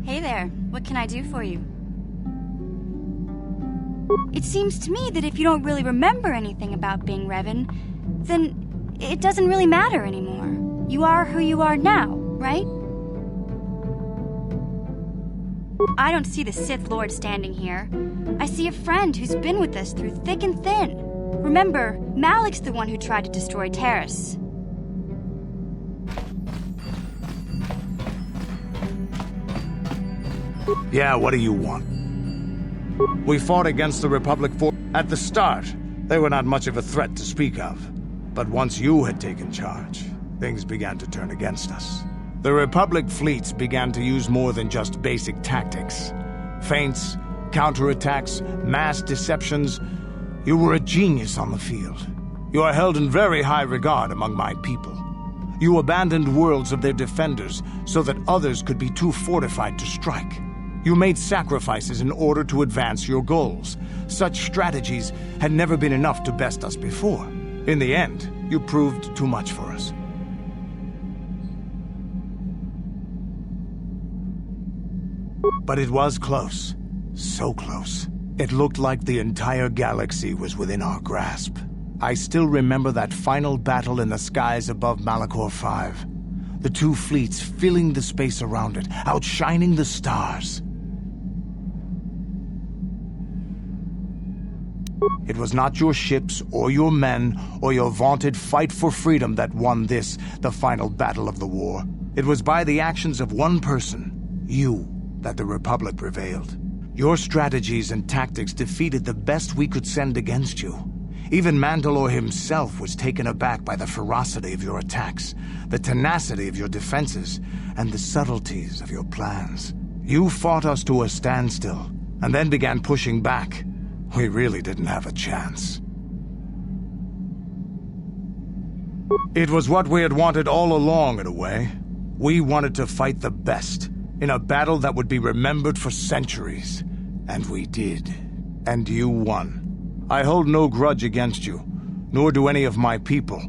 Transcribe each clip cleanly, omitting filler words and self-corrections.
Hey there, what can I do for you? It seems to me that if you don't really remember anything about being Revan, then it doesn't really matter anymore. You are who you are now, right? I don't see the Sith Lord standing here. I see a friend who's been with us through thick and thin. Remember, Malik's the one who tried to destroy Terrace. Yeah, what do you want? We fought against the Republic at the start. They were not much of a threat to speak of. But once you had taken charge, things began to turn against us. The Republic fleets began to use more than just basic tactics. Feints, counterattacks, mass deceptions. You were a genius on the field. You are held in very high regard among my people. You abandoned worlds of their defenders so that others could be too fortified to strike. You made sacrifices in order to advance your goals. Such strategies had never been enough to best us before. In the end, you proved too much for us. But it was close. So close. It looked like the entire galaxy was within our grasp. I still remember that final battle in the skies above Malachor 5. The two fleets filling the space around it, outshining the stars. It was not your ships, or your men, or your vaunted fight for freedom that won this, the final battle of the war. It was by the actions of one person, you, that the Republic prevailed. Your strategies and tactics defeated the best we could send against you. Even Mandalore himself was taken aback by the ferocity of your attacks, the tenacity of your defenses, and the subtleties of your plans. You fought us to a standstill, and then began pushing back. We really didn't have a chance. It was what we had wanted all along, in a way. We wanted to fight the best, in a battle that would be remembered for centuries. And we did. And you won. I hold no grudge against you, nor do any of my people.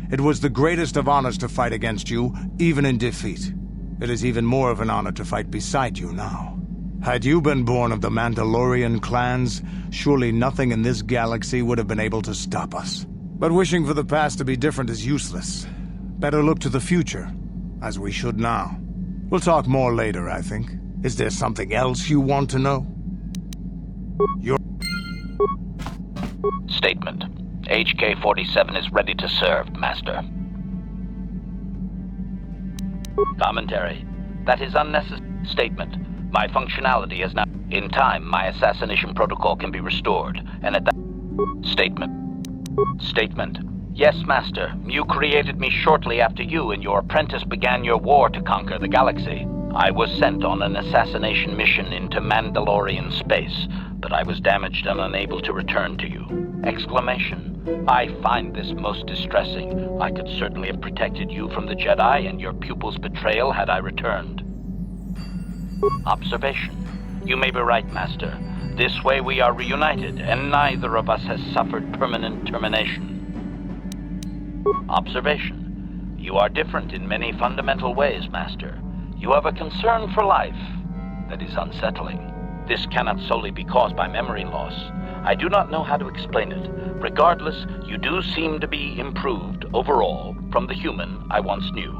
It was the greatest of honors to fight against you, even in defeat. It is even more of an honor to fight beside you now. Had you been born of the Mandalorian clans, surely nothing in this galaxy would have been able to stop us. But wishing for the past to be different is useless. Better look to the future, as we should now. We'll talk more later, I think. Is there something else you want to know? Statement. HK-47 is ready to serve, Master. Commentary. That is unnecessary. Statement. My functionality is now... In time, my assassination protocol can be restored, and at that... Statement. Statement. Yes, Master. You created me shortly after you and your apprentice began your war to conquer the galaxy. I was sent on an assassination mission into Mandalorian space, but I was damaged and unable to return to you. Exclamation. I find this most distressing. I could certainly have protected you from the Jedi and your pupil's betrayal had I returned. Observation. You may be right, Master. This way we are reunited, and neither of us has suffered permanent termination. Observation. You are different in many fundamental ways, Master. You have a concern for life that is unsettling. This cannot solely be caused by memory loss. I do not know how to explain it. Regardless, you do seem to be improved overall from the human I once knew.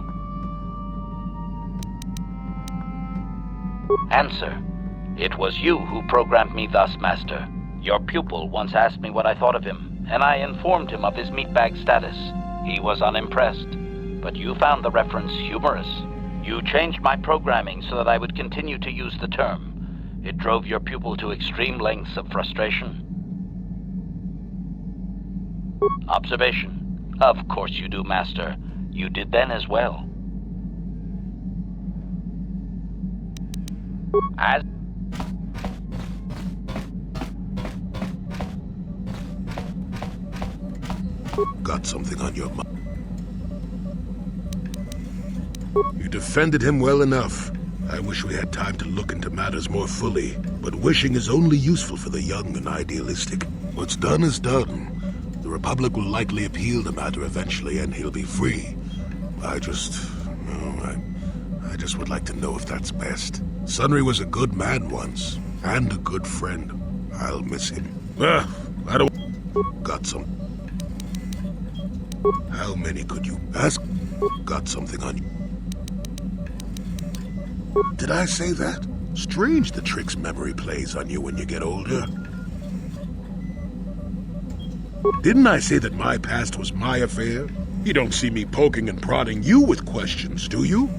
Answer. It was you who programmed me thus, Master. Your pupil once asked me what I thought of him, and I informed him of his meatbag status. He was unimpressed, but you found the reference humorous. You changed my programming so that I would continue to use the term. It drove your pupil to extreme lengths of frustration. Observation. Of course you do, Master. You did then as well. As... Got something on your mind? You defended him well enough. I wish we had time to look into matters more fully, but wishing is only useful for the young and idealistic. What's done is done. The Republic will likely appeal the matter eventually, and he'll be free. I I just would like to know if that's best. Sunry was a good man once, and a good friend. I'll miss him. I don't... Got some... How many could you ask? Got something on you. Did I say that? Strange the tricks memory plays on you when you get older. Didn't I say that my past was my affair? You don't see me poking and prodding you with questions, do you?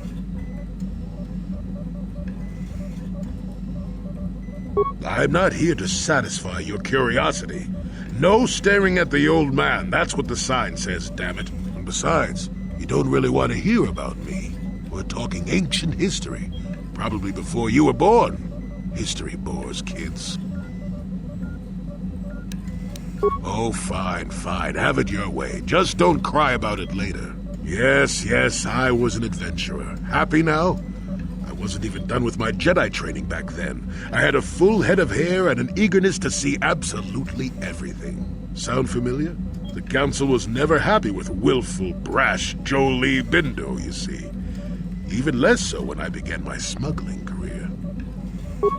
I'm not here to satisfy your curiosity. No staring at the old man, that's what the sign says, damn it. And besides, you don't really want to hear about me. We're talking ancient history, probably before you were born. History bores kids. Oh, fine, have it your way. Just don't cry about it later. Yes, I was an adventurer. Happy now? I wasn't even done with my Jedi training back then. I had a full head of hair and an eagerness to see absolutely everything. Sound familiar? The Council was never happy with willful, brash Jolie Bindo, you see. Even less so when I began my smuggling career.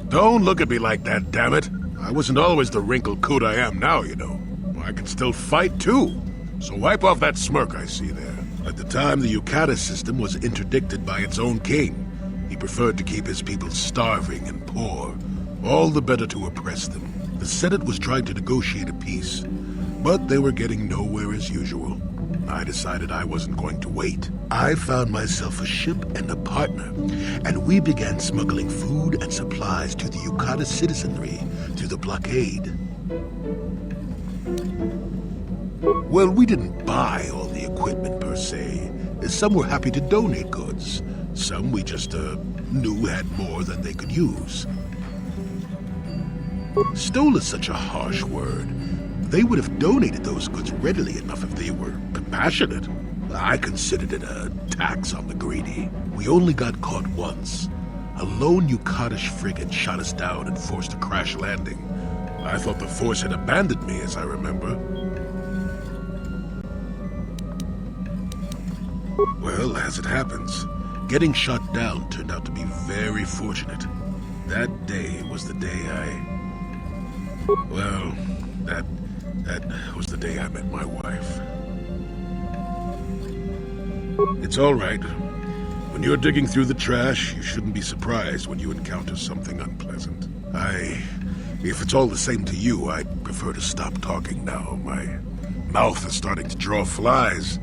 Don't look at me like that, damn it. I wasn't always the wrinkled coot I am now, you know. I can still fight, too. So wipe off that smirk I see there. At the time, the Yukata system was interdicted by its own king. He preferred to keep his people starving and poor, all the better to oppress them. The Senate was trying to negotiate a peace, but they were getting nowhere as usual. I decided I wasn't going to wait. I found myself a ship and a partner, and we began smuggling food and supplies to the Yukata citizenry through the blockade. Well, we didn't buy all the equipment per se. Some were happy to donate goods. Some we just knew had more than they could use. Stole is such a harsh word. They would have donated those goods readily enough if they were compassionate. I considered it a tax on the greedy. We only got caught once. A lone Yukatish frigate shot us down and forced a crash landing. I thought the Force had abandoned me, as I remember. Well, as it happens, getting shot down turned out to be very fortunate. That day was the day Well, that was the day I met my wife. It's all right. When you're digging through the trash, you shouldn't be surprised when you encounter something unpleasant. If it's all the same to you, I'd prefer to stop talking now. My mouth is starting to draw flies.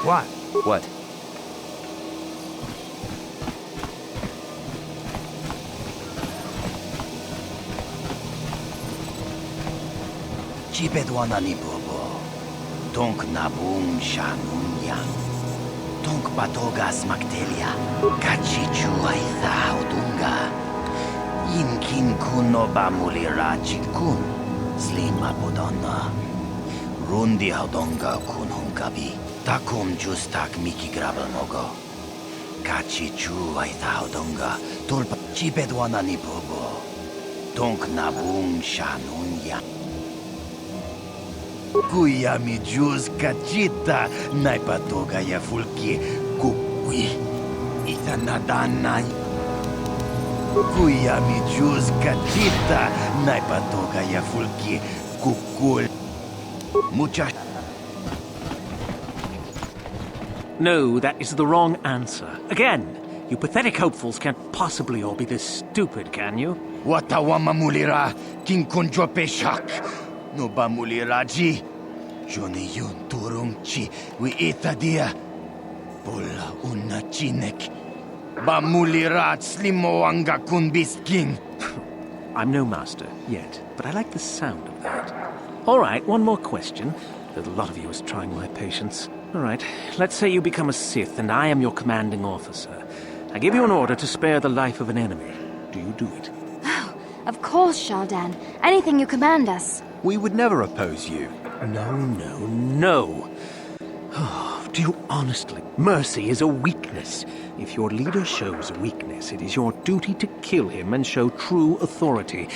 What? What? Chipedwana ni bobo. Tonk nabung shanun yang. Tonk patogas magtelia. Kachichu aitha haudunga. Yinkin kuno bamulira chikun. Slima podonna. Rundi haudonga kun hunkabi. Takum justak miki grabel mogo. Kachichu aitha haudunga. Tulpa chipedwana ni bobo. Tonk nabung shanun yang. Kuya mi juz kachita naipatoga ya fulki kukui itanadanay. Kuya mi juz kachita naipatoga ya fulki kukul. Muchas. No, that is the wrong answer. Again, you pathetic hopefuls can't possibly all be this stupid, can you? Watawama mulira kinkunjo peshak. No ba muliraji. Joni yun turungchi wi itadia. Pola una chinek. Ba mulirat slimo anga kunbiskin. I'm no master yet, but I like the sound of that. All right, one more question. There's a lot of you is trying my patience. All right, let's say you become a Sith and I am your commanding officer. I give you an order to spare the life of an enemy. Do you do it? Of course, Shaldan. Anything you command us. We would never oppose you. No. Oh, do you honestly? Mercy is a weakness. If your leader shows weakness, it is your duty to kill him and show true authority.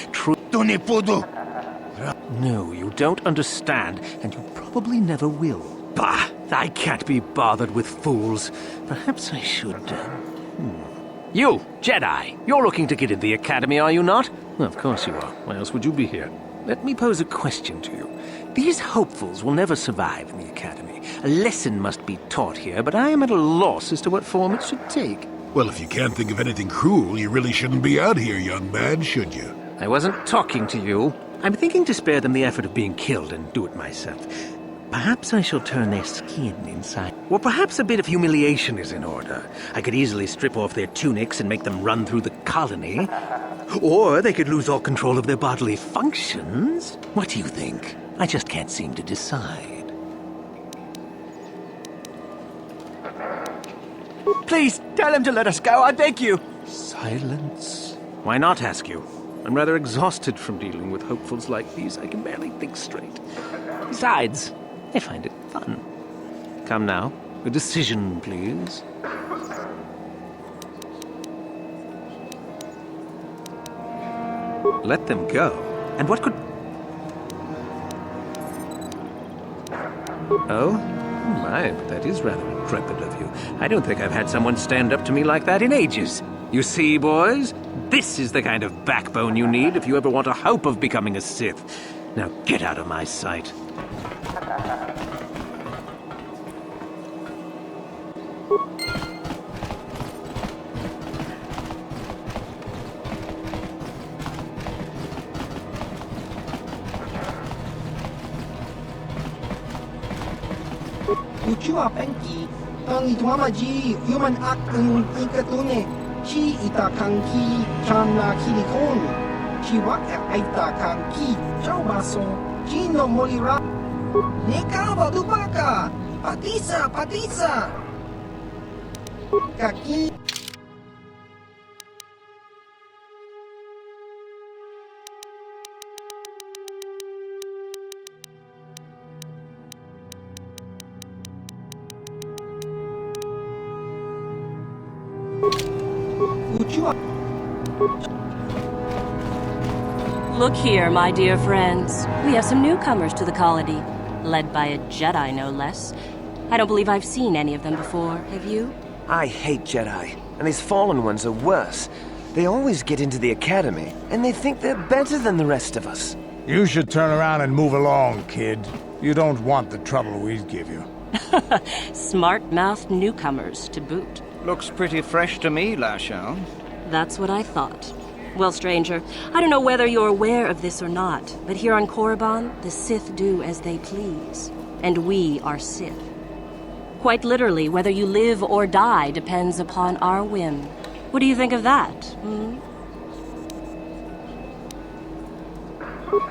No, you don't understand, and you probably never will. Bah! I can't be bothered with fools. Perhaps I should... You, Jedi, you're looking to get into the Academy, are you not? Well, of course you are. Why else would you be here? Let me pose a question to you. These hopefuls will never survive in the Academy. A lesson must be taught here, but I am at a loss as to what form it should take. Well, if you can't think of anything cruel, you really shouldn't be out here, young man, should you? I wasn't talking to you. I'm thinking to spare them the effort of being killed and do it myself. Perhaps I shall turn their skin inside. Or perhaps a bit of humiliation is in order. I could easily strip off their tunics and make them run through the colony. Or they could lose all control of their bodily functions. What do you think? I just can't seem to decide. Please, tell him to let us go, I beg you. Silence. Why not, ask you? I'm rather exhausted from dealing with hopefuls like these. I can barely think straight. Besides, I find it fun. Come now, a decision, please. Let them go? And what could... Oh? My, but that is rather intrepid of you. I don't think I've had someone stand up to me like that in ages. You see, boys? This is the kind of backbone you need if you ever want a hope of becoming a Sith. Now get out of my sight. Tony Tuamaji, human act in Ikatune, Chi Itakanki, Chana Kilikon, Chiwak Aitakanki, Chaubaso, Chino Molira, Nekava Dubaka, Patisa, Kaki. Look here, my dear friends. We have some newcomers to the colony, led by a Jedi, no less. I don't believe I've seen any of them before, have you? I hate Jedi, and these fallen ones are worse. They always get into the academy, and they think they're better than the rest of us. You should turn around and move along, kid. You don't want the trouble we'd give you. Smart-mouthed newcomers, to boot. Looks pretty fresh to me, Lashao. That's what I thought. Well, stranger, I don't know whether you're aware of this or not, but here on Korriban, the Sith do as they please. And we are Sith. Quite literally, whether you live or die depends upon our whim. What do you think of that,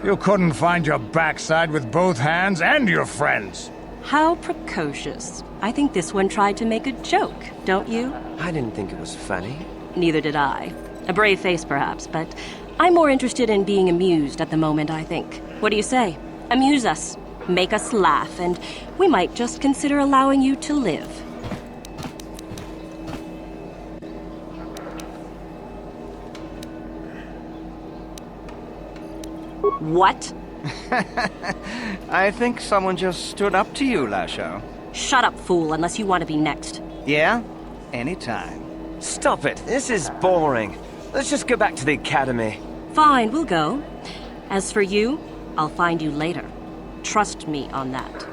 You couldn't find your backside with both hands and your friends. How precocious. I think this one tried to make a joke, don't you? I didn't think it was funny. Neither did I. A brave face, perhaps, but I'm more interested in being amused at the moment, I think. What do you say? Amuse us, make us laugh, and we might just consider allowing you to live. What? I think someone just stood up to you, Lashao. Shut up, fool, unless you want to be next. Yeah? Anytime. Stop it. This is boring. Let's just go back to the academy. Fine, we'll go. As for you, I'll find you later. Trust me on that.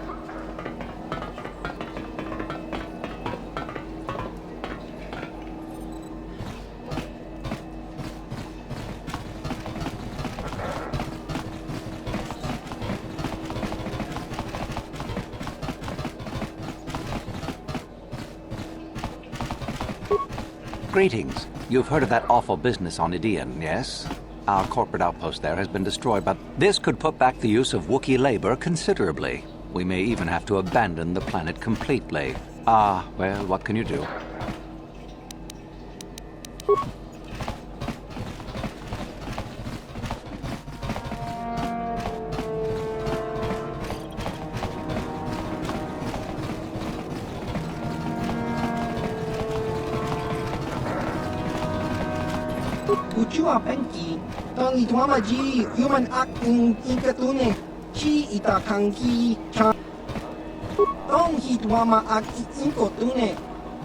Greetings. You've heard of that awful business on Idian, yes? Our corporate outpost there has been destroyed, but this could put back the use of Wookiee labor considerably. We may even have to abandon the planet completely. Well, what can you do? Uchua Penki, Tony Tuamaji, human act in Ikatune, Chi Itakanki, Chan. Tong Hituama act Inkotune,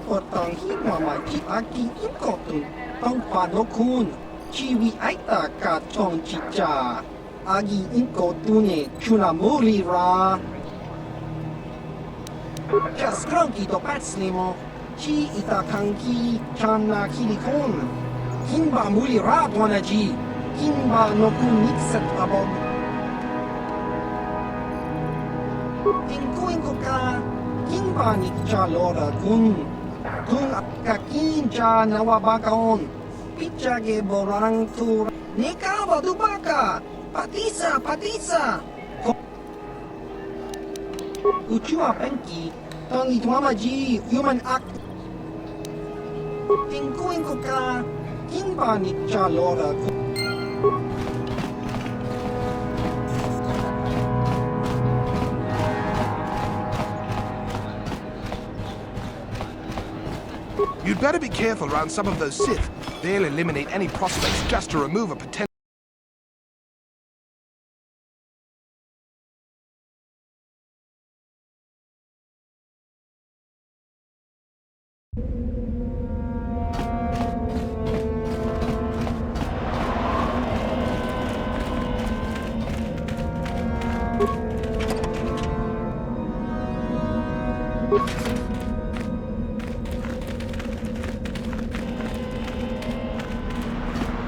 or Tong Hituama Chi Aki Inkotun, Tong Panokun, Chi Vi Aita Ka Chong Chicha, Agi Inkotune, Chunamuri Ra. Just Cronky to Patslimo, Chi Itakanki, Chana Kilikon. Kimba muli radwanaji, Kimba no kunixet abog. Tinkuinko ka, Kimba nikcha lora kun kakincha nawabakaon, Pichage borang tur, Nekava dubaka, Patisa. Uchua penki, Tony Tuamaji, human act. Tinkuinko ka, Kimba nikcha lora kun. You'd better be careful around some of those Sith. They'll eliminate any prospects just to remove a potential